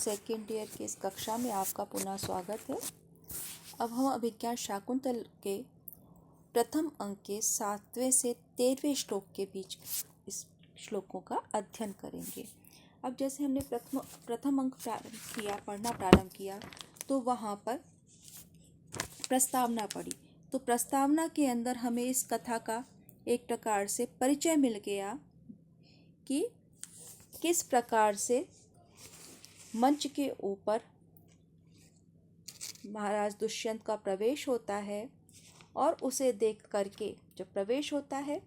Second year के इस कक्षा में आपका पुनः स्वागत है। अब हम अभिज्ञान शाकुंतल के प्रथम अंक के 7वें से 13वें श्लोक के बीच इस श्लोकों का अध्ययन करेंगे। अब जैसे हमने प्रथम अंक पढ़ना प्रारंभ किया तो वहाँ पर प्रस्तावना पढ़ी। तो प्रस्तावना के अंदर हमें इस कथा का एक प्रकार से परिचय मिल गया कि किस प्रकार से मंच के ऊपर महाराज दुष्यंत का प्रवेश होता है और उसे देख करके जब प्रवेश होता है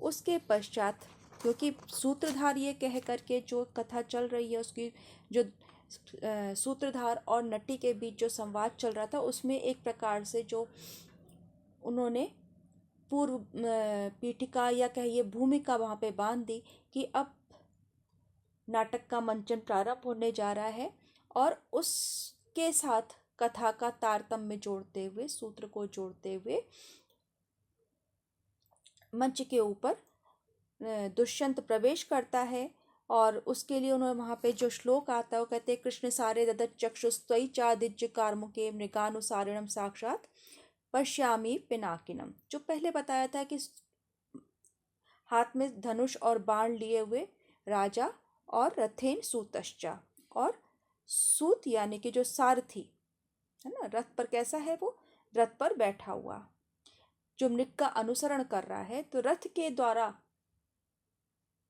उसके पश्चात, क्योंकि सूत्रधार ये कह करके जो कथा चल रही है उसकी जो सूत्रधार और नटी के बीच जो संवाद चल रहा था उसमें एक प्रकार से जो उन्होंने पूर्व पीठिका या कहिए भूमिका वहाँ पे बांध दी कि अब नाटक का मंचन प्रारंभ होने जा रहा है और उसके साथ कथा का तारतम्य जोड़ते हुए, सूत्र को जोड़ते हुए मंच के ऊपर दुष्यंत प्रवेश करता है। और उसके लिए उन्होंने वहाँ पे जो श्लोक आता है वो कहते हैं, कृष्ण सारे ददत चक्षुस्त्वयि चादिज्य कार्मुके मृगानुसारिणम साक्षात पश्यामि पिनाकिनम। जो पहले बताया था कि हाथ में धनुष और बाण लिए हुए राजा और रथेन सूतश्चा, और सूत यानी कि जो सारथी है ना, रथ पर कैसा है, वो रथ पर बैठा हुआ जो मृग का अनुसरण कर रहा है। तो रथ के द्वारा,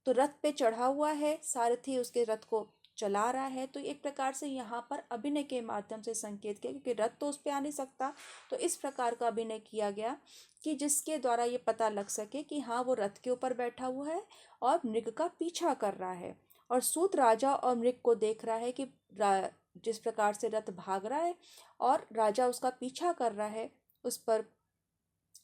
तो रथ पे चढ़ा हुआ है, सारथी उसके रथ को चला रहा है। तो एक प्रकार से यहाँ पर अभिनय के माध्यम से संकेत किया, क्योंकि रथ तो उस पे आ नहीं सकता, तो इस प्रकार का अभिनय किया गया कि जिसके द्वारा ये पता लग सके कि हाँ वो रथ के ऊपर बैठा हुआ है और मृग का पीछा कर रहा है। और सूत राजा और मृग को देख रहा है कि जिस प्रकार से रथ भाग रहा है और राजा उसका पीछा कर रहा है, उस पर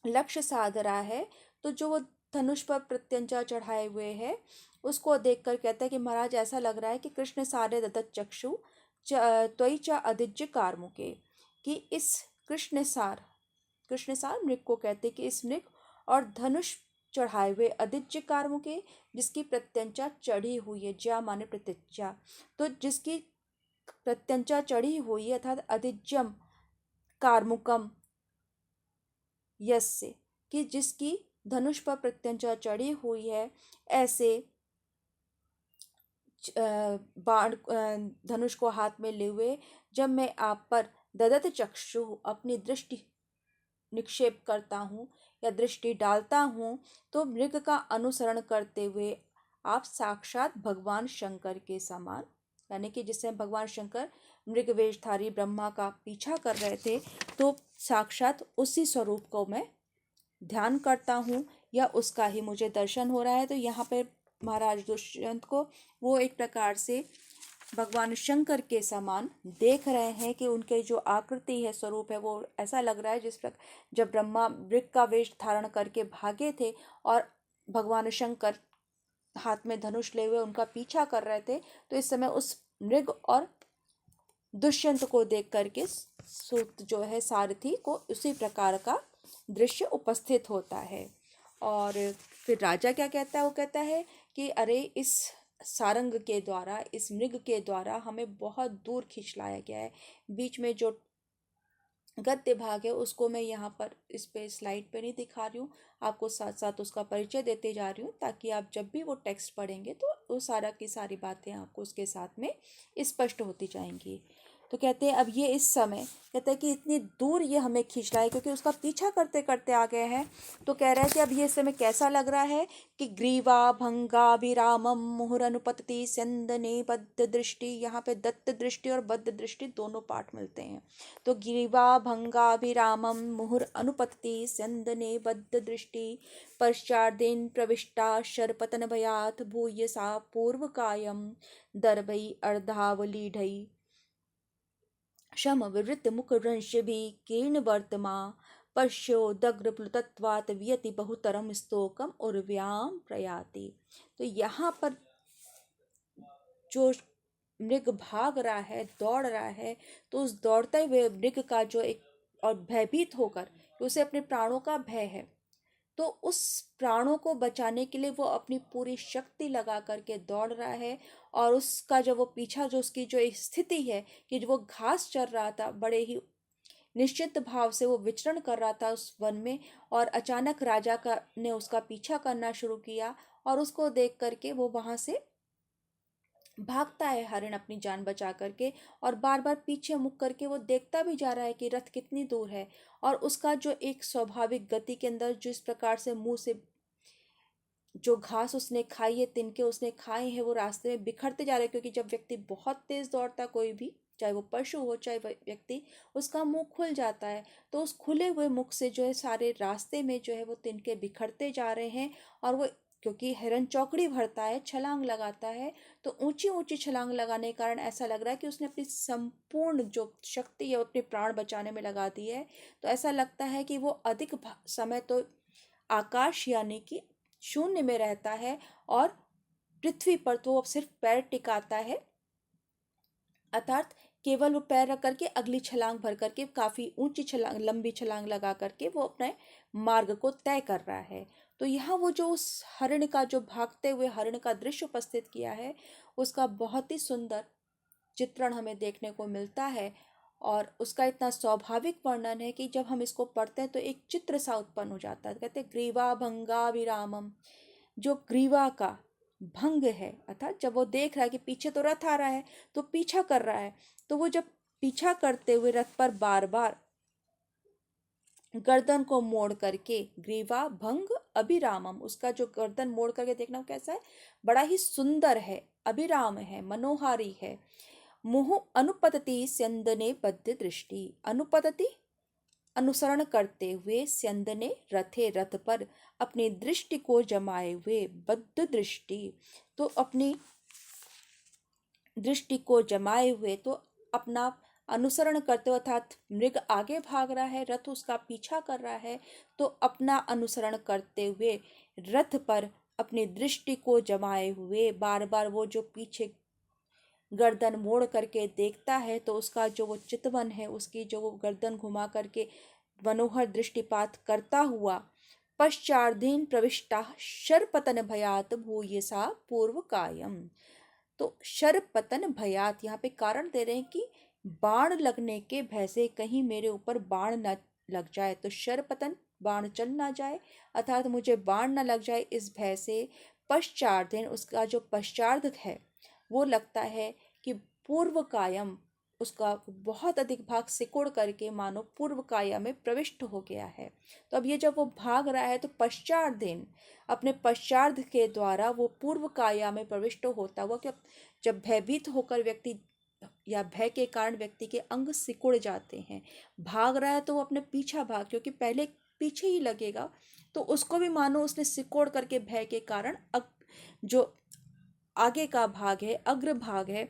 लक्ष्य साध रहा है। तो जो वो धनुष पर प्रत्यंचा चढ़ाए हुए है उसको देखकर कहता है कि महाराज ऐसा लग रहा है कि कृष्ण सारे ददत चक्षु त्वयि च अदिज्य कार्मुके, कि इस कृष्णसार मृग को कहते कि इस मृग और धनुष चढ़ाए हुए अदिज्य कार्मुके, जिसकी प्रत्यंचा चढ़ी हुई है, ज्या माने प्रत्यंचा, तो जिसकी प्रत्यंचा चढ़ी हुई है अर्थात अदिज्यम कार्मुकम यस्य, कि जिसकी धनुष पर प्रत्यंचा चढ़ी हुई है, ऐसे बाण धनुष को हाथ में ले हुए जब मैं आप पर ददत चक्षु अपनी दृष्टि निक्षेप करता हूँ या दृष्टि डालता हूँ, तो मृग का अनुसरण करते हुए आप साक्षात भगवान शंकर के समान, यानी कि जिससे भगवान शंकर मृग वेशधारी ब्रह्मा का पीछा कर रहे थे, तो साक्षात उसी स्वरूप को मैं ध्यान करता हूँ या उसका ही मुझे दर्शन हो रहा है। तो यहाँ पे महाराज दुष्यंत को वो एक प्रकार से भगवान शंकर के समान देख रहे हैं कि उनके जो आकृति है, स्वरूप है, वो ऐसा लग रहा है जिस प्रकार जब ब्रह्मा मृग का वेश धारण करके भागे थे और भगवान शंकर हाथ में धनुष ले हुए उनका पीछा कर रहे थे, तो इस समय उस मृग और दुष्यंत को देख करके सूत जो है सारथी को उसी प्रकार का दृश्य उपस्थित होता है। और फिर राजा क्या कहता है, वो कहता है कि अरे इस सारंग के द्वारा, इस मृग के द्वारा हमें बहुत दूर खींच लाया गया है। बीच में जो गद्य भाग है उसको मैं यहाँ पर इस पे स्लाइड पे नहीं दिखा रही हूँ, आपको साथ साथ उसका परिचय देते जा रही हूँ, ताकि आप जब भी वो टेक्स्ट पढ़ेंगे तो वो सारा की सारी बातें आपको उसके साथ में स्पष्ट होती जाएंगी। तो कहते हैं अब ये इस समय कहते हैं कि इतनी दूर ये हमें खींच रहा है क्योंकि उसका पीछा करते करते आ गए हैं। तो कह रहे हैं कि अब ये इस समय कैसा लग रहा है कि ग्रीवा भंगा विरामम मुहुर अनुपतति स्यंदने बद्ध दृष्टि, यहाँ पे दत्त दृष्टि और बद्ध दृष्टि दोनों पाठ मिलते हैं। तो ग्रीवा भंगा विरामम मुहुर अनुपतति स्यंदने बद्ध दृष्टि पश्चादेन प्रविष्टा शरपतन भयात भूयसा पूर्व कायम दर्भई अर्धावलीढई शम विवृत मुख रंश भी कीर्ण वर्तमा पश्यो दग्र प्लुतत्वात व्यति बहुतरम स्तोकम उर्व्याम प्रयाति। तो यहाँ पर जो मृग भाग रहा है, दौड़ रहा है, तो उस दौड़ते हुए मृग का जो एक और भयभीत होकर, उसे अपने प्राणों का भय है, तो उस प्राणों को बचाने के लिए वो अपनी पूरी शक्ति लगा करके दौड़ रहा है। और उसका जो वो पीछा, जो उसकी जो एक स्थिति है कि जो वो घास चर रहा था, बड़े ही निश्चित भाव से वो विचरण कर रहा था उस वन में, और अचानक राजा का ने उसका पीछा करना शुरू किया। और उसको देख करके वो वहां से भागता है हरिण अपनी जान बचा करके, और बार बार पीछे मुड़ करके वो देखता भी जा रहा है कि रथ कितनी दूर है। और उसका जो एक स्वाभाविक गति के अंदर जिस प्रकार से मुंह से जो घास उसने खाई है, तिनके उसने खाए हैं, वो रास्ते में बिखरते जा रहे हैं। क्योंकि जब व्यक्ति बहुत तेज दौड़ता, कोई भी, चाहे वो पशु हो चाहे वह व्यक्ति, उसका मुंह खुल जाता है। तो उस खुले हुए मुख से जो है सारे रास्ते में जो है वो तिनके बिखरते जा रहे हैं। और वो, क्योंकि हिरन चौकड़ी भरता है, छलांग लगाता है, तो ऊंची ऊंची छलांग लगाने के कारण ऐसा लग रहा है कि उसने अपनी संपूर्ण जो शक्ति है वो अपने प्राण बचाने में लगा दी है। तो ऐसा लगता है कि वो अधिक समय तो आकाश यानी कि शून्य में रहता है, और पृथ्वी पर तो वो सिर्फ पैर टिकाता है, अर्थात केवल वो पैर रख करके अगली छलांग भर करके काफी ऊंची छलांग, लंबी छलांग लगा करके वो अपने मार्ग को तय कर रहा है। तो यहाँ वो जो उस हरिण का, जो भागते हुए हरिण का दृश्य उपस्थित किया है, उसका बहुत ही सुंदर चित्रण हमें देखने को मिलता है। और उसका इतना स्वाभाविक वर्णन है कि जब हम इसको पढ़ते हैं तो एक चित्र सा उत्पन्न हो जाता है। कहते हैं ग्रीवा भंगा विरामम, जो ग्रीवा का भंग है, अर्थात जब वो देख रहा है कि पीछे तो रथ आ रहा है तो पीछा कर रहा है, तो वो जब पीछा करते हुए रथ पर बार बार गर्दन को मोड़ करके, ग्रीवा भंग अभिरामम, उसका जो गर्दन मोड़ करके देखना कैसा है, बड़ा ही सुंदर है, अभिराम है, मनोहारी है। मुहु अनुपतति स्यंदने बद्ध दृष्टि, अनुपतति अनुसरण करते हुए, स्यंदने रथे रथ पर अपनी दृष्टि को जमाए हुए, बद्ध दृष्टि, तो अपनी दृष्टि को जमाए हुए, तो अपना अनुसरण करते हुए, अर्थात मृग आगे भाग रहा है, रथ उसका पीछा कर रहा है, तो अपना अनुसरण करते हुए रथ पर अपनी दृष्टि को जमाए हुए बार बार वो जो पीछे गर्दन मोड़ करके देखता है, तो उसका जो वो चितवन है, उसकी जो वो गर्दन घुमा करके मनोहर दृष्टिपात करता हुआ, पश्चार्धीन प्रविष्टा शरपतन भयात भूयसा पूर्व कायम। तो शरपतन भयात, यहाँ पे कारण दे रहे हैं कि बाण लगने के भय से कहीं मेरे ऊपर बाण न लग जाए, तो शरपतन बाण चल ना जाए, अर्थात मुझे बाण न लग जाए इस भय से। पश्चार्धीन, उसका जो पश्चार्ध है वो लगता है कि पूर्व कायम, उसका बहुत अधिक भाग सिकुड़ करके मानो पूर्व काया में प्रविष्ट हो गया है। तो अब ये जब वो भाग रहा है तो पश्चार्धीन, अपने पश्चार्ध के द्वारा वो पूर्व काया में प्रविष्ट होता हुआ, कि जब भयभीत होकर व्यक्ति या भय के कारण व्यक्ति के अंग सिकुड़ जाते हैं, भाग रहा है तो वो अपने पीछा भाग, क्योंकि पहले पीछे ही लगेगा, तो उसको भी मानो उसने सिकोड़ करके भय के कारण जो आगे का भाग है, अग्र भाग है,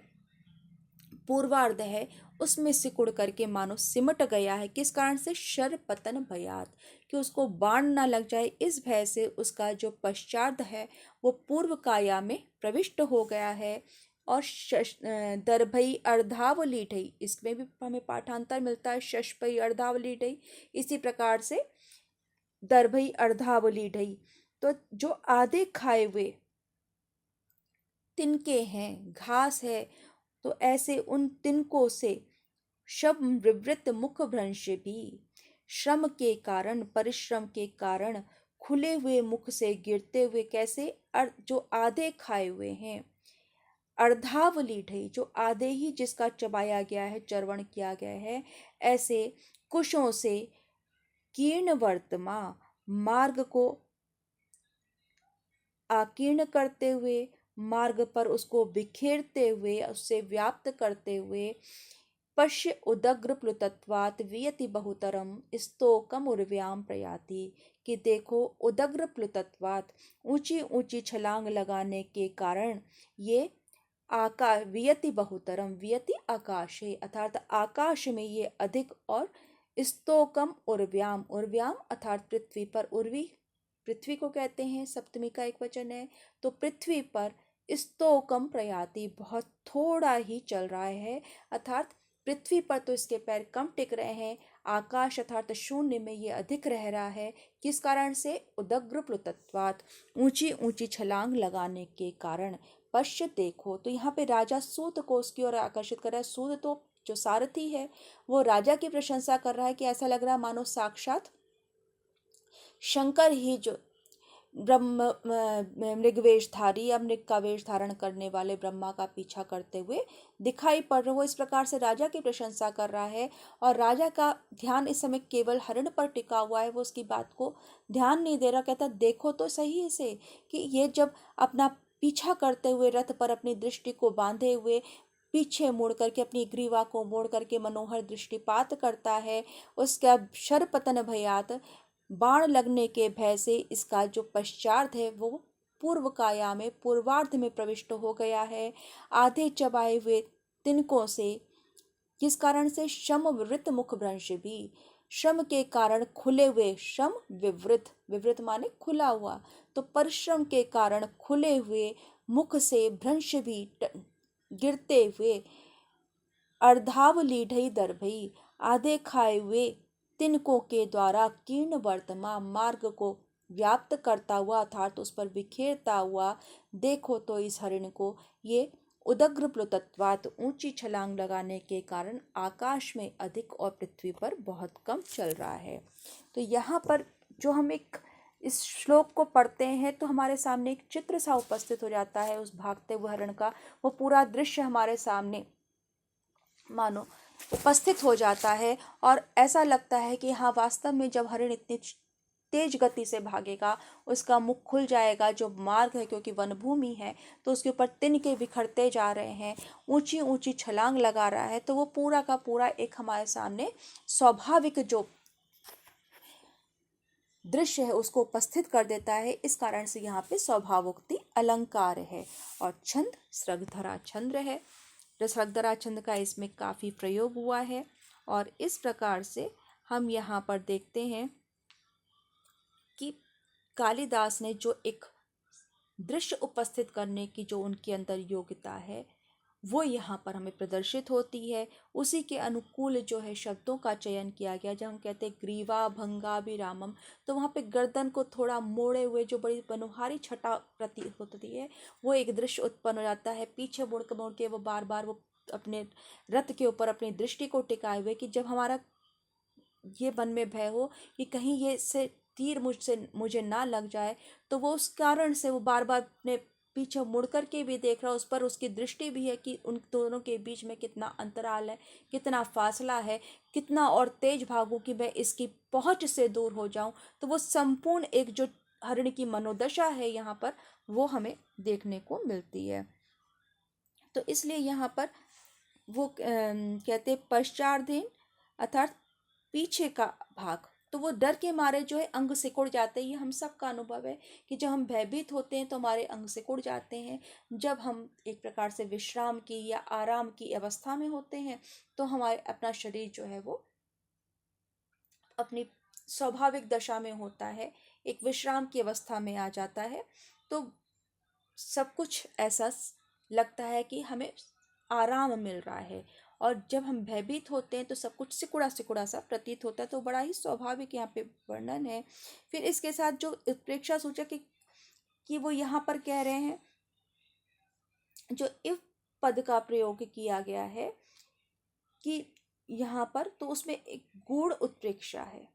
पूर्वार्ध है, उसमें सिकुड़ करके मानो सिमट गया है। किस कारण से? शर पतन भयात, कि उसको बाण ना लग जाए इस भय से उसका जो पश्चार्ध है वो पूर्व काया में प्रविष्ट हो गया है। और दर्भई अर्धावलीढई, इसमें भी हमें पाठांतर मिलता है, शशपई अर्धावलीढई, इसी प्रकार से दर्भई अर्धावलीढई। तो जो आधे खाए हुए तिनके हैं, घास है, तो ऐसे उन तिनकों से शब विवृत मुख भ्रंश भी, श्रम के कारण, परिश्रम के कारण खुले हुए मुख से गिरते हुए, कैसे? जो आधे खाए हुए हैं, अर्धावलीढई, जो आधे ही जिसका चबाया गया है, चर्वण किया गया है, ऐसे कुशों से कीर्ण वर्तमा, मार्ग को आकीर्ण करते हुए, मार्ग पर उसको बिखेरते हुए, उससे व्याप्त करते हुए, पश्य उदग्र प्लुतत्वात् वियति बहुतरम स्तोकम उर्व्याम प्रयाति, कि देखो उदग्र प्लुतत्वात्, ऊंची ऊंची छलांग लगाने के कारण ये आकाश, वियति बहुतरम, वियति आकाशे, अर्थात आकाश में ये अधिक, और स्तोकम उर्व्याम, उर्व्याम अर्थात पृथ्वी पर, उर्वी पृथ्वी को कहते हैं, सप्तमी का एक वचन है, तो पृथ्वी पर स्तोकम प्रयाति, बहुत थोड़ा ही चल रहा है, अर्थात पृथ्वी पर तो इसके पैर कम टिक रहे हैं, आकाश अर्थात शून्य में ये अधिक रह रहा है। किस कारण से? उदग्र प्लुतत्वात्, ऊंची ऊंची छलांग लगाने के कारण। पश्य देखो, तो यहाँ पे राजा सूत को उसकी ओर आकर्षित कर रहा है। सूत तो जो सारथी है वो राजा की प्रशंसा कर रहा है कि ऐसा लग रहा है मानो साक्षात शंकर ही जो ब्रह्म मृगवेशधारी या मृग का वेश धारण करने वाले ब्रह्मा का पीछा करते हुए दिखाई पड़ रहे। वो इस प्रकार से राजा की प्रशंसा कर रहा है और राजा का ध्यान इस समय केवल हरण पर टिका हुआ है। वो उसकी बात को ध्यान नहीं दे रहा। कहता देखो तो सही इसे कि ये जब अपना पीछा करते हुए रथ पर अपनी दृष्टि को बांधे हुए पीछे मुड़ करके अपनी ग्रीवा को मोड़ करके मनोहर दृष्टिपात करता है, उसका शरपतन भयात, बाण लगने के भय से इसका जो पश्चात है वो पूर्व काया में पूर्वार्ध में प्रविष्ट हो गया है। आधे चबाए हुए तिनकों से, किस कारण से? शम विवृत मुख भ्रंश भी, श्रम के कारण खुले हुए, श्रम विवृत, विवृत माने खुला हुआ, तो परिश्रम के कारण खुले हुए मुख से भ्रंश भी गिरते हुए, अर्धाव लीढ़ई दर्भई, आधे खाए हुए तिनकों के द्वारा कीर्ण वर्तमान मार्ग को व्याप्त करता हुआ अर्थात उस पर बिखेरता हुआ देखो तो इस हरिण को ये उदग्र प्लुतत्वात्, ऊंची छलांग लगाने के कारण आकाश में अधिक और पृथ्वी पर बहुत कम चल रहा है। तो यहाँ पर जो हम एक इस श्लोक को पढ़ते हैं तो हमारे सामने एक चित्र सा उपस्थित हो जाता है उस भागते हुए हरण का। वो पूरा दृश्य हमारे सामने मानो उपस्थित हो जाता है और ऐसा लगता है कि हाँ वास्तव में जब हरिण इतनी तेज गति से भागेगा उसका मुख खुल जाएगा जो मार्ग है, क्योंकि वनभूमि है तो उसके ऊपर तिनके बिखरते जा रहे हैं, ऊंची ऊंची छलांग लगा रहा है। तो वो पूरा का पूरा एक हमारे सामने स्वाभाविक जो दृश्य है उसको उपस्थित कर देता है। इस कारण से यहाँ पे स्वभावोक्ति अलंकार है। और छंद सृगधरा छंद है, सृगधरा छंद का इसमें काफी प्रयोग हुआ है। और इस प्रकार से हम यहाँ पर देखते हैं कि कालिदास ने जो एक दृश्य उपस्थित करने की जो उनके अंदर योग्यता है वो यहाँ पर हमें प्रदर्शित होती है। उसी के अनुकूल जो है शब्दों का चयन किया गया। जब हम कहते हैं ग्रीवा भंगा विरामम, तो वहाँ पे गर्दन को थोड़ा मोड़े हुए जो बड़ी मनोहारी छटा प्रतीत होती है वो एक दृश्य उत्पन्न हो जाता है। पीछे मुड़ के वो बार बार वो अपने रथ के ऊपर अपनी दृष्टि को टिकाए हुए कि जब हमारा ये मन में भय हो कि कहीं ये से तीर मुझे ना लग जाए, तो वो उस कारण से वो बार बार अपने पीछे मुड़ कर के भी देख रहा, उस पर उसकी दृष्टि भी है कि उन दोनों के बीच में कितना अंतराल है, कितना फासला है, कितना और तेज भागूं कि मैं इसकी पहुंच से दूर हो जाऊं। तो वो संपूर्ण एक जो हरिण की मनोदशा है यहाँ पर वो हमें देखने को मिलती है। तो इसलिए यहाँ पर वो कहते पश्चार्धेन अर्थात पीछे का भाग, तो वो डर के मारे जो है अंग सिकुड़ जाते हैं। ये हम सबका अनुभव है कि जब हम भयभीत होते हैं तो हमारे अंग सिकुड़ जाते हैं। जब हम एक प्रकार से विश्राम की या आराम की अवस्था में होते हैं तो हमारे अपना शरीर जो है वो अपनी स्वाभाविक दशा में होता है, एक विश्राम की अवस्था में आ जाता है। तो सब कुछ ऐसा लगता है कि हमें आराम मिल रहा है। और जब हम भयभीत होते हैं तो सब कुछ सिकुड़ा सिकुड़ा सा प्रतीत होता है। तो बड़ा ही स्वाभाविक यहाँ पे वर्णन है। फिर इसके साथ जो उत्प्रेक्षा सूचक कि वो यहाँ पर कह रहे हैं जो इव पद का प्रयोग किया गया है कि यहाँ पर, तो उसमें एक गूढ़ उत्प्रेक्षा है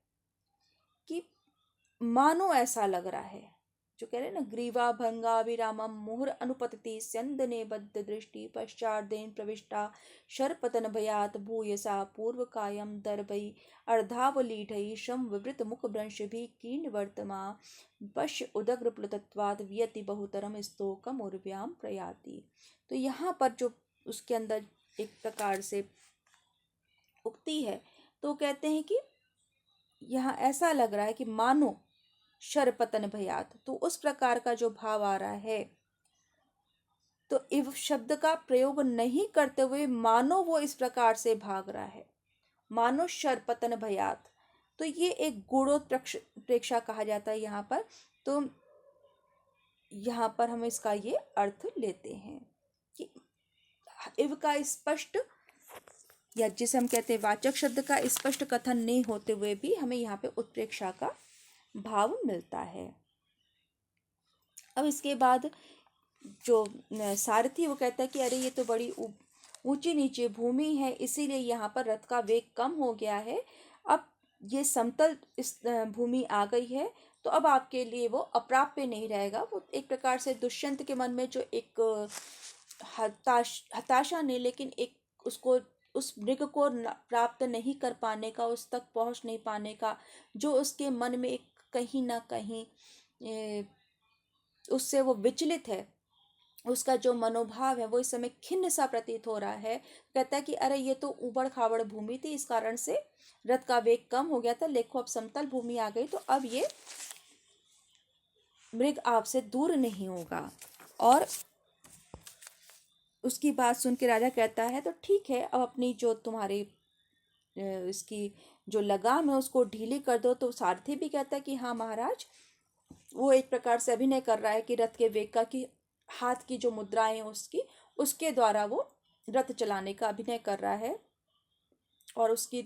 कि मानो ऐसा लग रहा है, जो कह रहे हैं ना ग्रीवा भंगा विरामम मुहुर अनुपतति स्यंदने बद्ध दृष्टि पश्चादेन प्रविष्टा शरपतन भयात भूयसा पूर्व कायम दर्भई अर्धावलीढई श्रम विवृत मुख भ्रंश भी कीर्ण वर्तमा पश्य उदग्र प्लुतत्वाद वियति बहुतरम स्तोकम उर्व्याम प्रयाति। तो यहाँ पर जो उसके अंदर एक प्रकार से उक्ति है तो कहते हैं कि यहाँ ऐसा लग रहा है कि मानो शरपतन भयात, तो उस प्रकार का जो भाव आ रहा है। तो इव शब्द का प्रयोग नहीं करते हुए मानो वो इस प्रकार से भाग रहा है, मानो शरपतन भयात, तो ये एक गूढ़ोत्प्रेक्षा कहा जाता है यहाँ पर। तो यहाँ पर हम इसका ये अर्थ लेते हैं कि इव का स्पष्ट या जिसे हम कहते हैं वाचक शब्द का स्पष्ट कथन नहीं होते हुए भी हमें यहाँ पे उत्प्रेक्षा का भाव मिलता है। अब इसके बाद जो सारथी वो कहता है कि अरे ये तो बड़ी ऊंची नीची भूमि है, इसीलिए यहाँ पर रथ का वेग कम हो गया है। अब ये समतल इस भूमि आ गई है, तो अब आपके लिए वो अप्राप्य नहीं रहेगा। वो एक प्रकार से दुष्यंत के मन में जो एक हताशा नहीं, लेकिन एक उसको उस मृग को प्राप्त नहीं कर पाने का, उस तक पहुंच नहीं पाने का जो उसके मन में एक कहीं ना कहीं उससे वो विचलित है, उसका जो मनोभाव है वो इस समय खिन्न सा प्रतीत हो रहा है। कहता है कि अरे ये तो ऊबड़ खाबड़ भूमि थी, इस कारण से रथ का वेग कम हो गया था, देखो अब समतल भूमि आ गई, तो अब ये मृग आपसे दूर नहीं होगा। और उसकी बात सुन के राजा कहता है तो ठीक है, अब अपनी जो तुम्हारी इसकी जो लगाम है उसको ढीली कर दो। तो सारथी भी कहता है कि हाँ महाराज। वो एक प्रकार से अभिनय कर रहा है कि रथ के वेग का, कि हाथ की जो मुद्राएं हैं उसकी, उसके द्वारा वो रथ चलाने का अभिनय कर रहा है और उसकी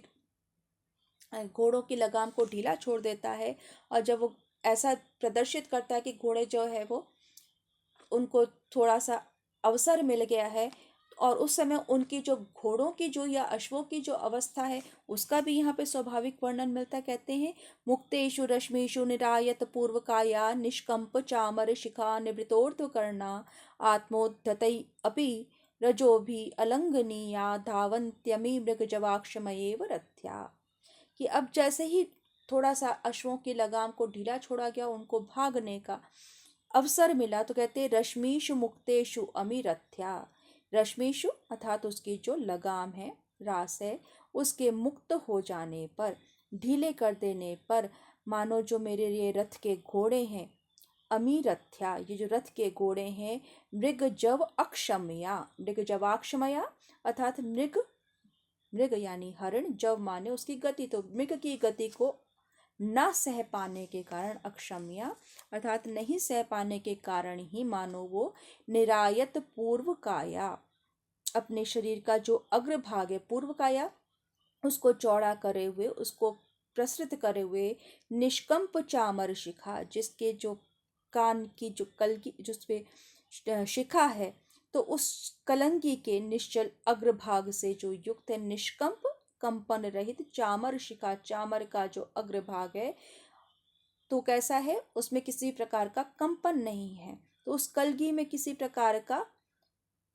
घोड़ों की लगाम को ढीला छोड़ देता है। और जब वो ऐसा प्रदर्शित करता है कि घोड़े जो है वो उनको थोड़ा सा अवसर मिल गया है, और उस समय उनकी जो घोड़ों की जो या अश्वों की जो अवस्था है उसका भी यहाँ पे स्वाभाविक वर्णन मिलता। कहते हैं मुक्तेषु रश्मिषु निरायत पूर्वकाया निष्कंप चामर शिखा निवृतोर्ध्व कर्णा आत्मोद्धतै अपि रजोभि अलंघनीया धावन्त्यमी मृग जवाक्षमयेव रथ्या। कि अब जैसे ही थोड़ा सा अश्वों की लगाम को ढीला छोड़ा गया, उनको भागने का अवसर मिला, तो कहते रश्मिषु मुक्तेषु अमिरथ्या। रश्मिषु अर्थात उसकी जो लगाम है, रास है, उसके मुक्त हो जाने पर, ढीले कर देने पर, मानो जो मेरे ये रथ के घोड़े हैं, अमीरथ्या, ये जो रथ के घोड़े हैं, मृग जव अक्षमया, मृग जवाक्षमया अर्थात मृग, मृग यानी हरण, जव माने उसकी गति, तो मृग की गति को न सह पाने के कारण, अक्षम्या अर्थात नहीं सह पाने के कारण ही मानो वो निरायत पूर्व काया, अपने शरीर का जो अग्रभाग है पूर्व काया, उसको चौड़ा करे हुए, उसको प्रसृत करे हुए, निष्कंप चामर शिखा, जिसके जो कान की जो कल की जिसपे शिखा है, तो उस कलंगी के निश्चल अग्रभाग से जो युक्त है, निष्कंप कंपन रहित चामर शिखा, चामर का जो अग्रभाग है तो कैसा है, उसमें किसी प्रकार का कंपन नहीं है, तो उस कलगी में किसी प्रकार का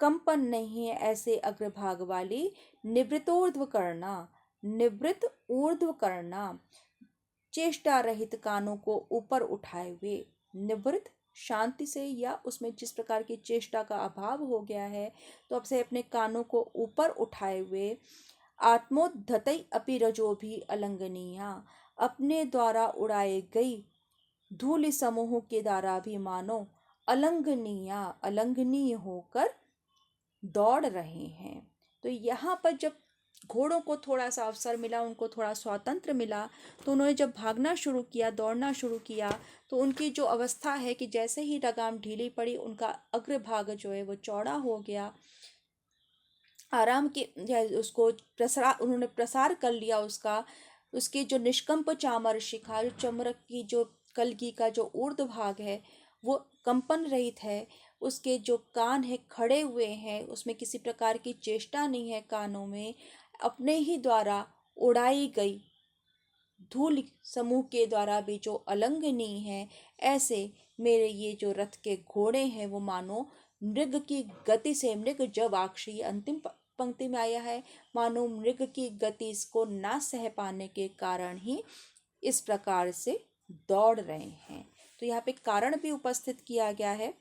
कंपन नहीं है, ऐसे अग्रभाग वाली निवृतोर्ध्व करना, निवृत ऊर्ध्व करना, चेष्टा रहित कानों को ऊपर उठाए हुए, निवृत शांति से या उसमें जिस प्रकार की चेष्टा का अभाव हो गया है, तो अब से अपने कानों को ऊपर उठाए हुए, आत्मोद्धतई अपि रजो भी अलंघनीया, अपने द्वारा उड़ाए गई धूलि समूह के द्वारा भी मानो अलंघनीया, अलंघनीय होकर दौड़ रहे हैं। तो यहाँ पर जब घोड़ों को थोड़ा सा अवसर मिला, उनको थोड़ा स्वातंत्र मिला, तो उन्होंने जब भागना शुरू किया, दौड़ना शुरू किया, तो उनकी जो अवस्था है कि जैसे ही लगाम ढीली पड़ी, उनका अग्रभाग जो है वो चौड़ा हो गया, आराम के उसको प्रसार, उन्होंने प्रसार कर लिया उसका, उसकी जो निष्कंप चामर शिखा, जो चमरक की जो कलगी का जो ऊर्ध्व भाग है वो कंपन रहित है, उसके जो कान है खड़े हुए हैं, उसमें किसी प्रकार की चेष्टा नहीं है कानों में, अपने ही द्वारा उड़ाई गई धूल समूह के द्वारा भी जो अलंघनीय है, ऐसे मेरे ये जो रथ के घोड़े हैं वो मानो मृग की गति से, मृग जवाक्षी अंतिम पंक्ति में आया है, मानो मृग की गति को ना सह पाने के कारण ही इस प्रकार से दौड़ रहे हैं। तो यहाँ पे कारण भी उपस्थित किया गया है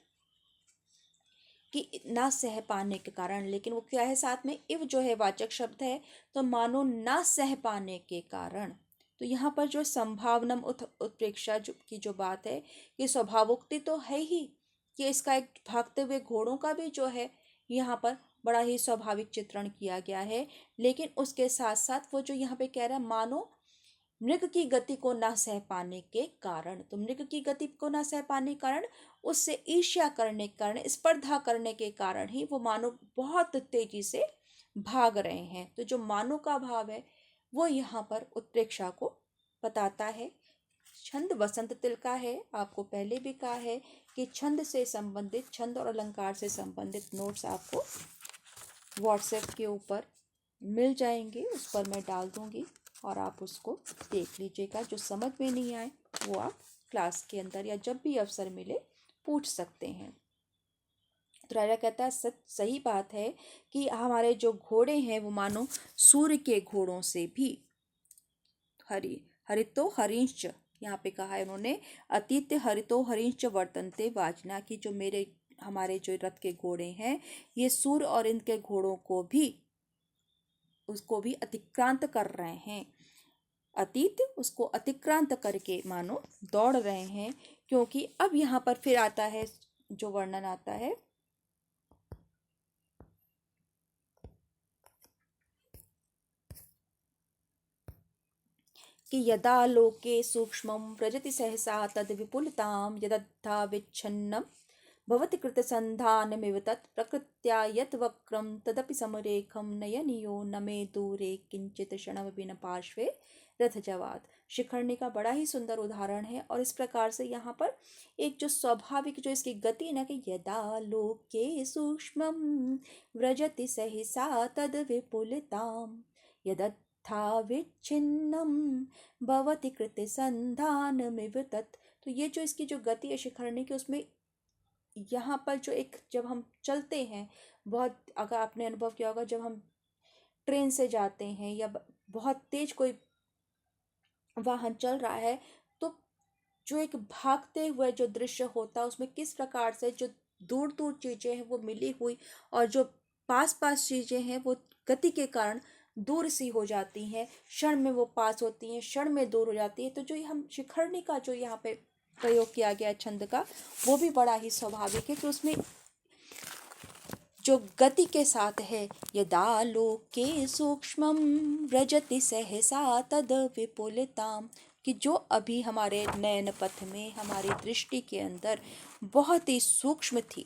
कि ना सह पाने के कारण, लेकिन वो क्या है साथ में इव जो है वाचक शब्द है, तो मानो ना सह पाने के कारण। तो यहाँ पर जो संभावनम उत्प्रेक्षा की जो बात है, ये स्वभावोक्ति तो है ही कि इसका एक भागते हुए घोड़ों का भी जो है यहाँ पर बड़ा ही स्वाभाविक चित्रण किया गया है, लेकिन उसके साथ साथ वो जो यहाँ पे कह रहा है मानो मृग की गति को ना सह पाने के कारण, तो मृग की गति को ना सह पाने के कारण, उससे ईर्ष्या करने के कारण, स्पर्धा करने के कारण ही वो मानो बहुत तेजी से भाग रहे हैं। तो जो मानो का भाव है वो यहाँ पर उत्प्रेक्षा को बताता है। छंद बसंत तिल का है। आपको पहले भी कहा है कि छंद से संबंधित, छंद और अलंकार से संबंधित नोट्स आपको व्हाट्सएप के ऊपर मिल जाएंगे, उस पर मैं डाल दूंगी और आप उसको देख लीजिएगा। जो समझ में नहीं आए वो आप क्लास के अंदर या जब भी अवसर मिले पूछ सकते हैं। तो राजा कहता है सही बात है कि हमारे जो घोड़े हैं वो मानो सूर्य के घोड़ों से भी हरितो हरिंच, यहाँ पे कहा है उन्होंने, अतीत्य हरितो हरिंच वर्तनते वाजना, की जो हमारे जो रथ के घोड़े हैं ये सूर्य और इनके घोड़ों को भी उसको भी अतिक्रांत कर रहे हैं। अतीत उसको अतिक्रांत करके मानो दौड़ रहे हैं। क्योंकि अब यहाँ पर फिर आता है जो वर्णन आता है कि यदा लोके सूक्ष्मं व्रजति सहसा तद विपुलतां यदद्धा विच्छिन्नं भवति कृतसन्धानमिव तत् प्रकृत्या यत् वक्रं तदपि समरेखं नयनीयो न मे दूरे किंचित क्षणमपि न पार्श्वे रथजवात्। शिखरणी का बड़ा ही सुंदर उदाहरण है। और इस प्रकार से यहाँ पर एक जो स्वाभाविक जो इसकी गति ना कि यदा लोके सूक्ष्मं व्रजति सहसा तद विपुलतां यदद्धा विच्छिन्नं भवति कृतसन्धानमिव तत्। तो ये जो इसकी जो गति है शिखरणी की, उसमें यहाँ पर जो एक जब हम चलते हैं, बहुत अगर आपने अनुभव किया होगा जब हम ट्रेन से जाते हैं या बहुत तेज कोई वाहन चल रहा है तो जो एक भागते हुए जो दृश्य होता है उसमें किस प्रकार से जो दूर दूर चीजें हैं वो मिली हुई और जो पास पास चीजें हैं वो गति के कारण दूर सी हो जाती हैं, क्षण में वो पास होती हैं, क्षण में दूर हो जाती है। तो जो हम शिखरणी का जो यहाँ पे प्रयोग किया गया छंद का वो भी बड़ा ही स्वाभाविक है कि उसमें जो गति के साथ है, यदा लोके सूक्ष्मं व्रजति सहसा तद विपुलताम, कि जो अभी हमारे नयन पथ में हमारी दृष्टि के अंदर बहुत ही सूक्ष्म थी,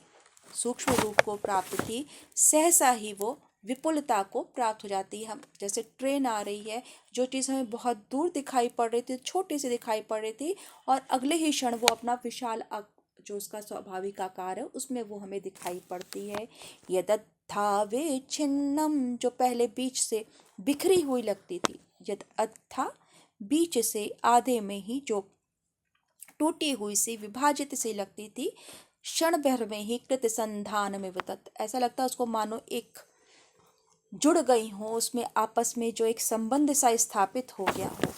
सूक्ष्म रूप को प्राप्त थी, सहसा ही वो विपुलता को प्राप्त हो जाती है। हम जैसे ट्रेन आ रही है, जो चीज़ हमें बहुत दूर दिखाई पड़ रही थी, छोटी सी दिखाई पड़ रही थी, और अगले ही क्षण वो अपना विशाल जो उसका स्वाभाविक आकार है उसमें वो हमें दिखाई पड़ती है। यदद्धा विच्छिन्नम, जो पहले बीच से बिखरी हुई लगती थी, यद अद्धा बीच से आधे में ही जो टूटी हुई सी विभाजित सी लगती थी, क्षण भर में ही कृत संधान में वितत, ऐसा लगता है उसको मानो एक जुड़ गई हो, उसमें आपस में जो एक संबंध सा स्थापित हो गया हो।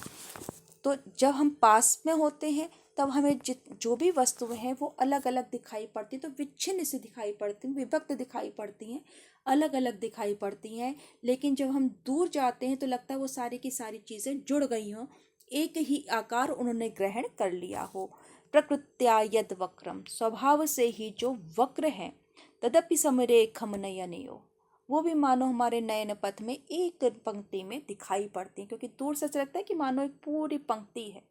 तो जब हम पास में होते हैं तब हमें जो भी वस्तुएं हैं वो अलग अलग दिखाई पड़ती, तो विच्छिन्न से दिखाई पड़ती, विभक्त दिखाई पड़ती हैं, अलग अलग दिखाई पड़ती हैं। लेकिन जब हम दूर जाते हैं तो लगता है वो सारी की सारी चीज़ें जुड़ गई हों, एक ही आकार उन्होंने ग्रहण कर लिया हो। प्रकृत्या यद वक्रम, स्वभाव से ही जो वक्र है, तदपि समरेखम नयनयो, वो भी मानो हमारे नयन पथ में एक पंक्ति में दिखाई पड़ती हैं। क्योंकि दूर से लगता है कि मानो एक पूरी पंक्ति है,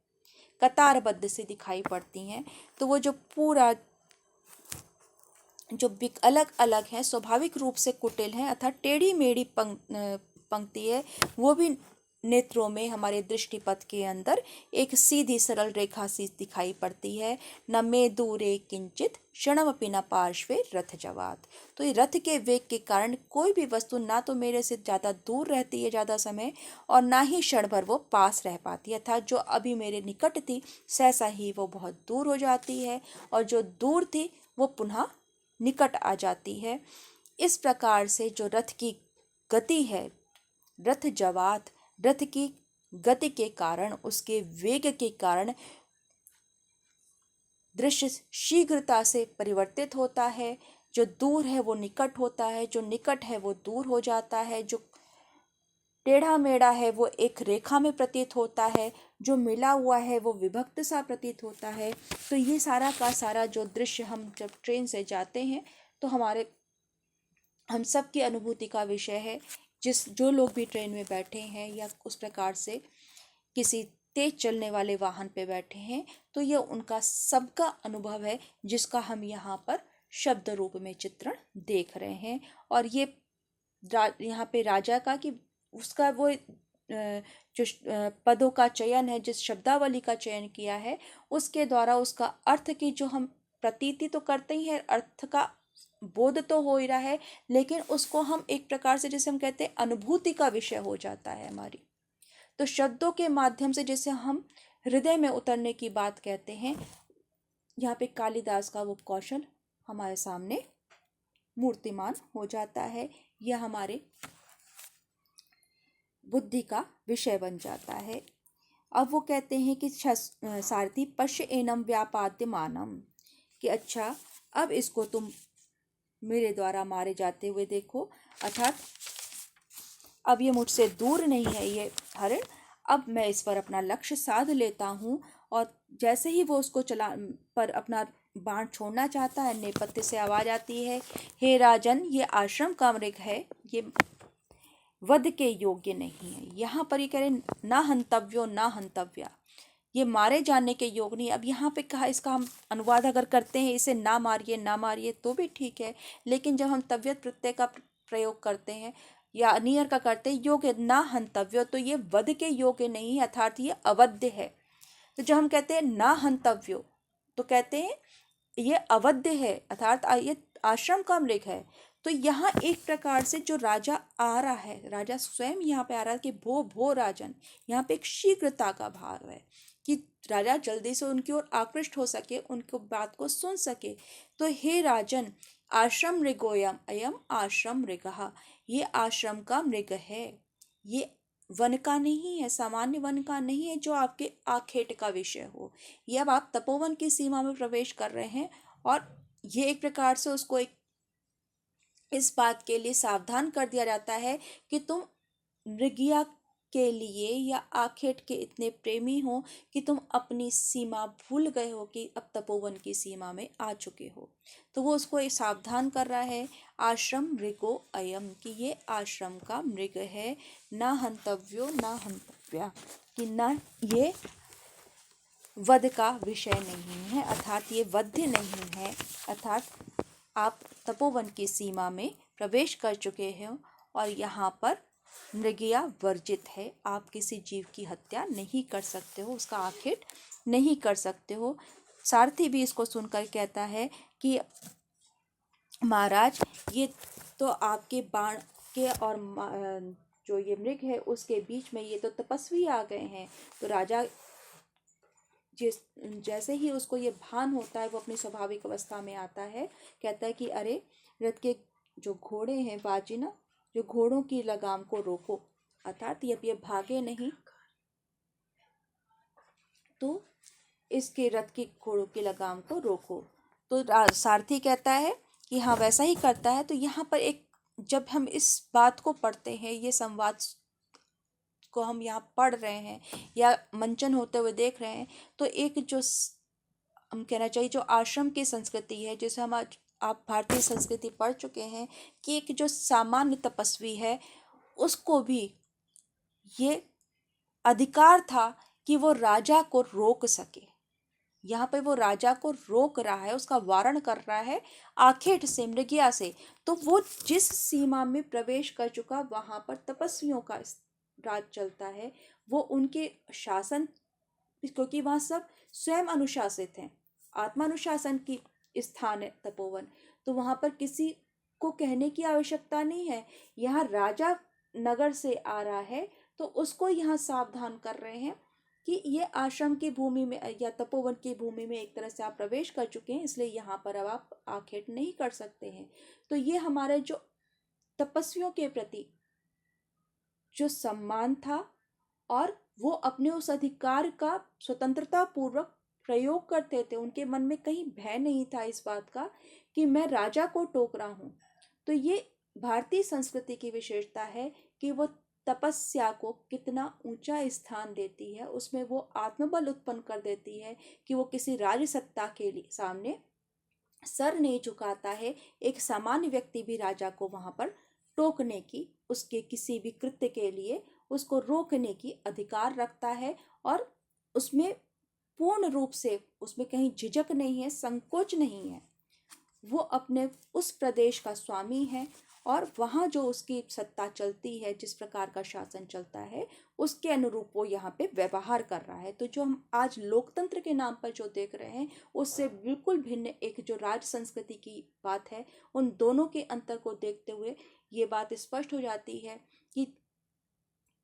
कतारबद्ध से दिखाई पड़ती हैं। तो वो जो पूरा जो अलग अलग है, स्वाभाविक रूप से कुटिल है अर्थात टेढ़ी मेढ़ी पंक्ति है, वो भी नेत्रों में हमारे दृष्टिपथ के अंदर एक सीधी सरल रेखा सी दिखाई पड़ती है। न मे दूरे किंचित क्षणमपि न पार्श्वे रथ जवात। तो ये रथ के वेग के कारण कोई भी वस्तु ना तो मेरे से ज़्यादा दूर रहती है ज़्यादा समय, और ना ही क्षण भर वो पास रह पाती है, अर्थात जो अभी मेरे निकट थी सहसा ही वो बहुत दूर हो जाती है, और जो दूर थी वो पुनः निकट आ जाती है। इस प्रकार से जो रथ की गति है, रथ जवात, रथ की गति के कारण, उसके वेग के कारण दृश्य शीघ्रता से परिवर्तित होता है। जो दूर है वो निकट होता है, जो निकट है वो दूर हो जाता है, जो टेढ़ा मेढ़ा है वो एक रेखा में प्रतीत होता है, जो मिला हुआ है वो विभक्त सा प्रतीत होता है। तो ये सारा का सारा जो दृश्य हम जब ट्रेन से जाते हैं तो हम सब की अनुभूति का विषय है। जो लोग भी ट्रेन में बैठे हैं या उस प्रकार से किसी तेज चलने वाले वाहन पे बैठे हैं, तो ये उनका सबका अनुभव है जिसका हम यहाँ पर शब्द रूप में चित्रण देख रहे हैं। और ये यहाँ पे राजा का कि उसका वो जो पदों का चयन है, जिस शब्दावली का चयन किया है, उसके द्वारा उसका अर्थ की जो हम प्रतीति तो करते ही हैं, अर्थ का बोध तो हो ही रहा है, लेकिन उसको हम एक प्रकार से जैसे हम कहते हैं अनुभूति का विषय हो जाता है हमारी। तो शब्दों के माध्यम से जैसे हम हृदय में उतरने की बात कहते हैं, यहाँ पे कालिदास का वो कौशल हमारे सामने मूर्तिमान हो जाता है। यह हमारे बुद्धि का विषय बन जाता है। अब वो कहते हैं कि सारथी पश्य एनम व्यापाद्य मानम, कि अच्छा अब इसको तुम मेरे द्वारा मारे जाते हुए देखो, अर्थात अब ये मुझसे दूर नहीं है ये हरिण, अब मैं इस पर अपना लक्ष्य साध लेता हूँ। और जैसे ही वो उसको चला पर अपना बाण छोड़ना चाहता है, नेपथ्य से आवाज आती है, हे राजन, ये आश्रम का मृग है, ये वध के योग्य नहीं है। यहाँ पर ये कह रहे ना हंतव्यो ना हंतव्या, ये मारे जाने के योग नहीं। अब यहाँ पे कहा, इसका हम अनुवाद अगर करते हैं इसे ना मारिए ना मारिए तो भी ठीक है, लेकिन जब हम तव्यत प्रत्यय का प्रयोग करते हैं या नियर का करते हैं योग्य ना हंतव्यो, तो ये वध के योग्य नहीं है, अर्थात ये अवध्य है। तो जब हम कहते हैं ना हंतव्यो तो कहते हैं ये अवध्य है, अर्थात ये आश्रम का मृग है। तो यहाँ एक प्रकार से जो राजा आ रहा है, राजा स्वयं यहाँ पे आ रहा है कि भो भो राजन, यहाँ पे एक शीघ्रता का भाव है कि राजा जल्दी से उनकी ओर आकृष्ट हो सके, उनको बात को सुन सके। तो हे राजन, आश्रम मृगोयम अयम आश्रम मृगः, ये आश्रम का मृग है, ये वन का नहीं है, सामान्य वन का नहीं है जो आपके आखेट का विषय हो। ये अब आप तपोवन की सीमा में प्रवेश कर रहे हैं, और ये एक प्रकार से उसको एक इस बात के लिए सावधान कर दिया जाता है कि तुम मृगिया के लिए या आखेट के इतने प्रेमी हो कि तुम अपनी सीमा भूल गए हो कि अब तपोवन की सीमा में आ चुके हो। तो वो उसको एक सावधान कर रहा है, आश्रम मृगो अयम, कि ये आश्रम का मृग है, ना हंतव्यो ना हंतव्या, कि ना ये वध का विषय नहीं है, अर्थात ये वध्य नहीं है, अर्थात आप तपोवन की सीमा में प्रवेश कर चुके हैं और यहाँ पर मृगिया वर्जित है, आप किसी जीव की हत्या नहीं कर सकते हो, उसका आखेट नहीं कर सकते हो। सारथी भी इसको सुनकर कहता है कि महाराज, ये तो आपके बाण के और जो ये मृग है उसके बीच में ये तो तपस्वी आ गए हैं। तो राजा जैसे ही उसको ये भान होता है, वो अपनी स्वाभाविक अवस्था में आता है, कहता है कि अरे रथ के जो घोड़े हैं वाजिना, जो घोड़ों की लगाम को रोको, अर्थात ये भागे नहीं, तो इसके रथ की घोड़ों की लगाम को रोको। तो सारथी कहता है कि हाँ वैसा ही करता है। तो यहाँ पर एक, जब हम इस बात को पढ़ते हैं, ये संवाद को हम यहाँ पढ़ रहे हैं या मंचन होते हुए देख रहे हैं, तो एक जो हम कहना चाहिए जो आश्रम की संस्कृति है, जैसे हम आज आप भारतीय संस्कृति पढ़ चुके हैं, कि एक जो सामान्य तपस्वी है उसको भी ये अधिकार था कि वो राजा को रोक सके। यहाँ पे वो राजा को रोक रहा है, उसका वारण कर रहा है आखेट से, मृगिया से। तो वो जिस सीमा में प्रवेश कर चुका, वहां पर तपस्वियों का राज चलता है, वो उनके शासन, क्योंकि वहां सब स्वयं अनुशासित हैं, आत्मानुशासन की स्थान है तपोवन। तो वहां पर किसी को कहने की आवश्यकता नहीं है। यहाँ राजा नगर से आ रहा है तो उसको यहाँ सावधान कर रहे हैं कि ये आश्रम की भूमि में या तपोवन की भूमि में एक तरह से आप प्रवेश कर चुके हैं, इसलिए यहाँ पर अब आप आखेट नहीं कर सकते हैं। तो ये हमारे जो तपस्वियों के प्रति जो सम्मान था, और वो अपने उस अधिकार का स्वतंत्रता पूर्वक प्रयोग करते थे, उनके मन में कहीं भय नहीं था इस बात का कि मैं राजा को टोक रहा हूँ। तो ये भारतीय संस्कृति की विशेषता है कि वो तपस्या को कितना ऊंचा स्थान देती है, उसमें वो आत्मबल उत्पन्न कर देती है कि वो किसी राज्य सत्ता के लिए सामने सर नहीं झुकाता है। एक सामान्य व्यक्ति भी राजा को वहां पर टोकने की, उसके किसी भी कृत्य के लिए उसको रोकने की अधिकार रखता है, और उसमें पूर्ण रूप से उसमें कहीं झिझक नहीं है, संकोच नहीं है। वो अपने उस प्रदेश का स्वामी है और वहाँ जो उसकी सत्ता चलती है, जिस प्रकार का शासन चलता है, उसके अनुरूप वो यहाँ पे व्यवहार कर रहा है। तो जो हम आज लोकतंत्र के नाम पर जो देख रहे हैं, उससे बिल्कुल भिन्न एक जो राज संस्कृति की बात है, उन दोनों के अंतर को देखते हुए ये बात स्पष्ट हो जाती है कि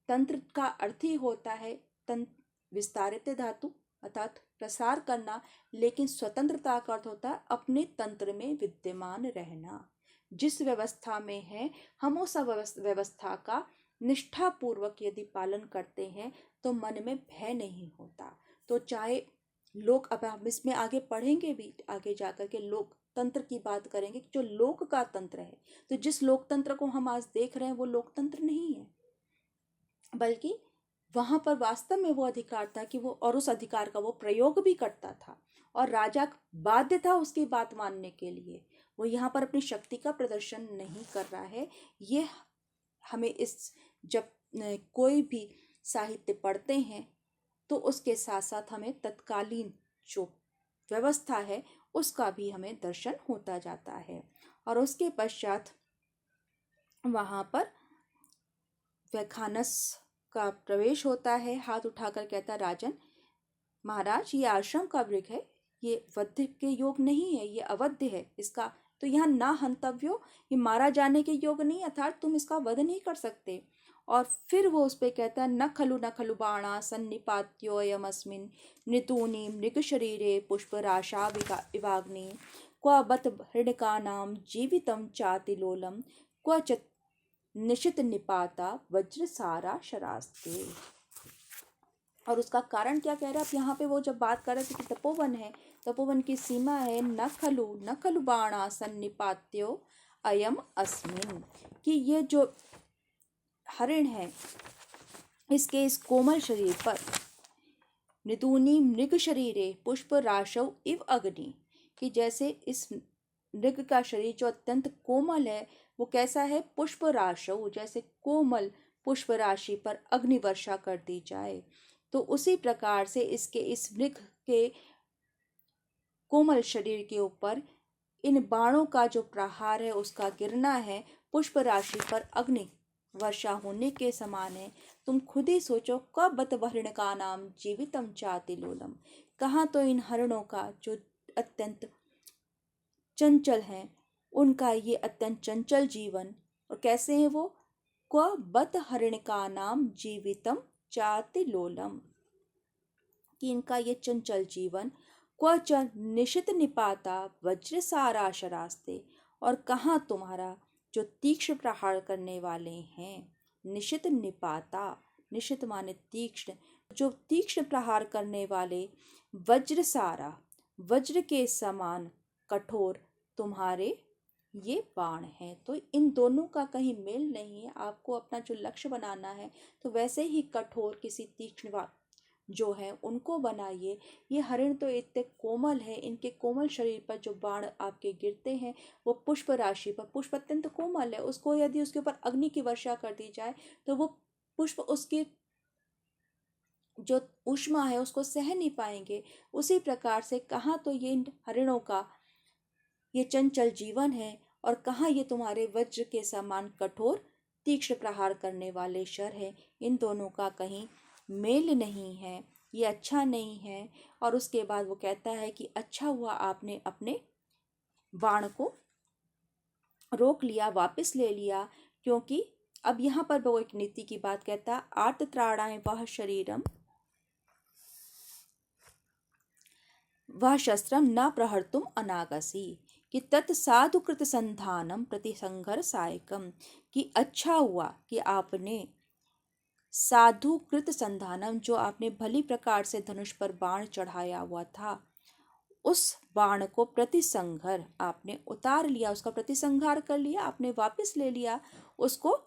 तंत्र का अर्थ ही होता है तंत्र विस्तारित धातु अर्थात प्रसार करना, लेकिन स्वतंत्रता का अर्थ होता है अपने तंत्र में विद्यमान रहना। जिस व्यवस्था में है, हम उस व्यवस्था का निष्ठापूर्वक यदि पालन करते हैं तो मन में भय नहीं होता। तो चाहे लोग, अब हम इसमें आगे पढ़ेंगे भी, आगे जाकर के लोक तंत्र की बात करेंगे, जो लोक का तंत्र है, तो जिस लोकतंत्र को हम आज देख रहे हैं वो लोकतंत्र नहीं है, बल्कि वहां पर वास्तव में वो अधिकार था कि वो, और उस अधिकार का वो प्रयोग भी करता था और राजा बाध्य था उसकी बात मानने के लिए। वो यहाँ पर अपनी शक्ति का प्रदर्शन नहीं कर रहा है। ये हमें इस जब कोई भी साहित्य पढ़ते हैं तो उसके साथ साथ हमें तत्कालीन जो व्यवस्था है उसका भी हमें दर्शन होता जाता है। और उसके पश्चात वहाँ पर व्याख्यानस का प्रवेश होता है। हाथ उठाकर कहता, राजन महाराज, ये आश्रम का वृक्ष है, ये वध के योग नहीं है, ये अवध्य है। इसका तो यहाँ ना हंतव्यो, ये मारा जाने के योग नहीं, अर्थात तुम इसका वध नहीं कर सकते। और फिर वो उस पे कहता है, न खलु बाणा सन्निपात्योऽयमस्मिन् मृतूनि मृग शरीरे पुष्पराशा विवाग्नि क्व बत हृणकानां जीवितं चातिलोलं क्व च निशित निपाता वज्र सारा शरास्ते। और उसका कारण क्या कह रहा है? अब यहाँ पे वो जब बात कर रहे थे कि तपोवन है, तपोवन की सीमा है न खलु बाणा सन्निपात्यो अयम अस्मिन, कि ये जो हरिण है इसके इस कोमल शरीर पर मृदूनि मृग शरीरे पुष्प राशौ इव अग्नि, कि जैसे इस मृग का शरीर जो अत्यंत कोमल है वो कैसा है? पुष्प राशौ, जैसे कोमल पुष्प राशि पर अग्नि वर्षा कर दी जाए। तो उसी प्रकार से इसके इस मृग के कोमल शरीर के ऊपर इन बाणों का जो प्रहार है उसका गिरना है पुष्प राशि पर अग्नि वर्षा होने के समान है। तुम खुद ही सोचो, कब बत हरिण का नाम जीवितम चाति लोलम, कहाँ तो इन हरणों का जो अत्यंत चंचल हैं उनका ये अत्यंत चंचल जीवन, और कैसे हैं वो? क्व बत हरिण का नाम जीवितम चाति लोलम, कि इनका ये चंचल जीवन क्व च निशित निपाता वज्र सारा शरास्ते, और कहाँ तुम्हारा जो तीक्ष्ण प्रहार करने वाले हैं, निशित निपाता, निशित माने तीक्ष्ण, जो तीक्ष्ण प्रहार करने वाले वज्र सारा, वज्र के समान कठोर तुम्हारे ये बाण हैं। तो इन दोनों का कहीं मेल नहीं है। आपको अपना जो लक्ष्य बनाना है तो वैसे ही कठोर किसी तीक्ष्ण जो है उनको बनाइए। ये हरिण तो इतने कोमल है, इनके कोमल शरीर पर जो बाण आपके गिरते हैं वो पुष्प राशि पर, पुष्प अत्यंत कोमल है, उसको यदि उसके ऊपर अग्नि की वर्षा कर दी जाए तो वो पुष्प उसकी जो ऊष्मा है उसको सह नहीं पाएंगे। उसी प्रकार से कहाँ तो ये हरिणों का ये चंचल जीवन है और कहाँ ये तुम्हारे वज्र के समान कठोर तीक्ष्ण प्रहार करने वाले शर है। इन दोनों का कहीं मेल नहीं है, ये अच्छा नहीं है। और उसके बाद वो कहता है कि अच्छा हुआ आपने अपने बाण को रोक लिया, वापस ले लिया, क्योंकि अब यहाँ पर वो एक नीति की बात कहता है, आर्त त्राणाय वह शरीरम वह शस्त्रम न प्रहर्तुम अनागसी, कि तत्साधु कृत संधानम प्रति संघर सायकम, कि अच्छा हुआ कि आपने साधु कृत संधानम, जो आपने भली प्रकार से धनुष पर बाण चढ़ाया हुआ था, उस बाण को प्रतिसंघर आपने उतार लिया, उसका प्रतिसंहार कर लिया, आपने वापस ले लिया, उसको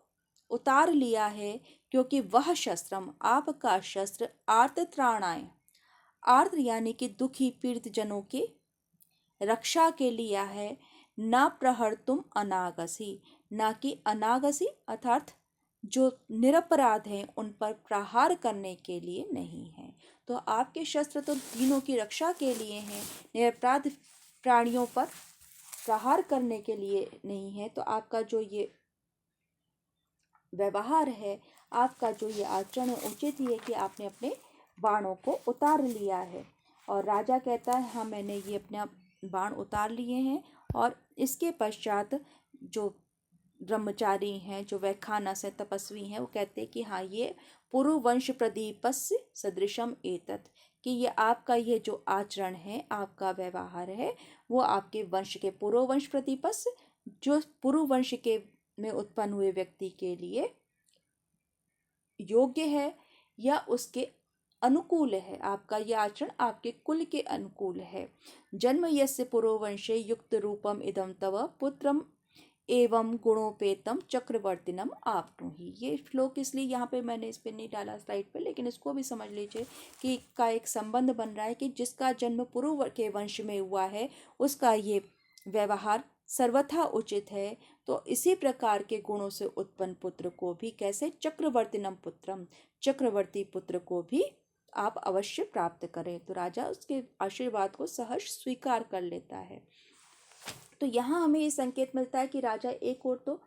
उतार लिया है। क्योंकि वह शस्त्रम, आपका शस्त्र, आर्त त्राणाय, आर्त यानी कि दुखी पीड़ित जनों की रक्षा के लिए है, न प्रहर तुम अनागसी, ना कि अनागसी अर्थात जो निरपराध हैं उन पर प्रहार करने के लिए नहीं है। तो आपके शस्त्र तो दीनों की रक्षा के लिए हैं, निरपराध प्राणियों पर प्रहार करने के लिए नहीं है, तो आपका जो ये व्यवहार है, आपका जो ये आचरण है, उचित ही है कि आपने अपने बाणों को उतार लिया है। और राजा कहता है हाँ मैंने ये अपना बाण उतार लिए हैं। और इसके पश्चात जो ब्रह्मचारी हैं, जो वैखानस है, तपस्वी हैं, वो कहते हैं कि हाँ ये पुरुवंश प्रदीपस्य सदृशम एतत्, कि ये आपका ये जो आचरण है, आपका व्यवहार है, वो आपके वंश के पुरुवंश प्रदीपस्य, जो पुरुवंश के में उत्पन्न हुए व्यक्ति के लिए योग्य है या उसके अनुकूल है। आपका यह आचरण आपके कुल के अनुकूल है। जन्म यस्य पुरोवंशे युक्त रूपम इदम तव पुत्रम एवं गुणोपेतम चक्रवर्तिनम आपनुहि। ये श्लोक इसलिए यहाँ पे मैंने इस पे नहीं डाला स्लाइड पे, लेकिन इसको भी समझ लीजिए कि का एक संबंध बन रहा है कि जिसका जन्म पुरु के वंश में हुआ है उसका ये व्यवहार सर्वथा उचित है। तो इसी प्रकार के गुणों से उत्पन्न पुत्र को भी कैसे, चक्रवर्तिनम पुत्रम, चक्रवर्ती पुत्र को भी आप अवश्य प्राप्त करें। तो राजा उसके आशीर्वाद को सहर्ष स्वीकार कर लेता है। तो यहाँ हमें ये संकेत मिलता है कि राजा एक और तो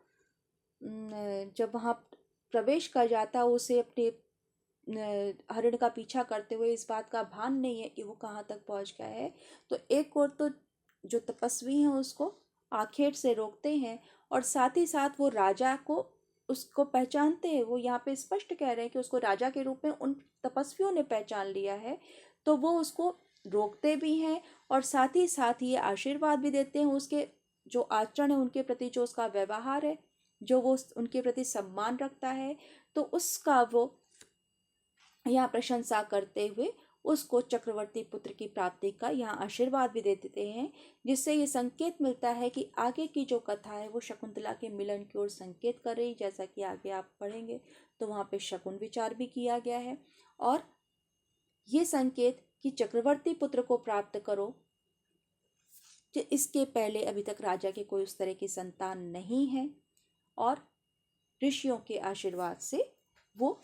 जब वहाँ प्रवेश कर जाता है, उसे अपने हरिण का पीछा करते हुए इस बात का भान नहीं है कि वो कहाँ तक पहुँच गया है। तो एक और तो जो तपस्वी हैं उसको आखेट से रोकते हैं, और साथ ही साथ वो राजा को उसको पहचानते हैं। वो यहाँ पे स्पष्ट कह रहे हैं कि उसको राजा के रूप में उन तपस्वियों ने पहचान लिया है। तो वो उसको रोकते भी हैं और साथ ही साथ ये आशीर्वाद भी देते हैं उसके जो आचरण है उनके प्रति, जो उसका व्यवहार है, जो वो उनके प्रति सम्मान रखता है, तो उसका वो यहाँ प्रशंसा करते हुए उसको चक्रवर्ती पुत्र की प्राप्ति का यहाँ आशीर्वाद भी दे देते हैं। जिससे ये संकेत मिलता है कि आगे की जो कथा है वो शकुंतला के मिलन की ओर संकेत कर रही। जैसा कि आगे आप पढ़ेंगे तो वहाँ पे शकुन विचार भी किया गया है, और ये संकेत कि चक्रवर्ती पुत्र को प्राप्त करो, कि इसके पहले अभी तक राजा के कोई उस तरह की संतान नहीं है, और ऋषियों के आशीर्वाद से वो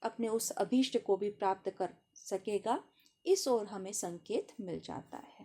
अपने उस अभीष्ट को भी प्राप्त कर सकेगा, इस ओर हमें संकेत मिल जाता है।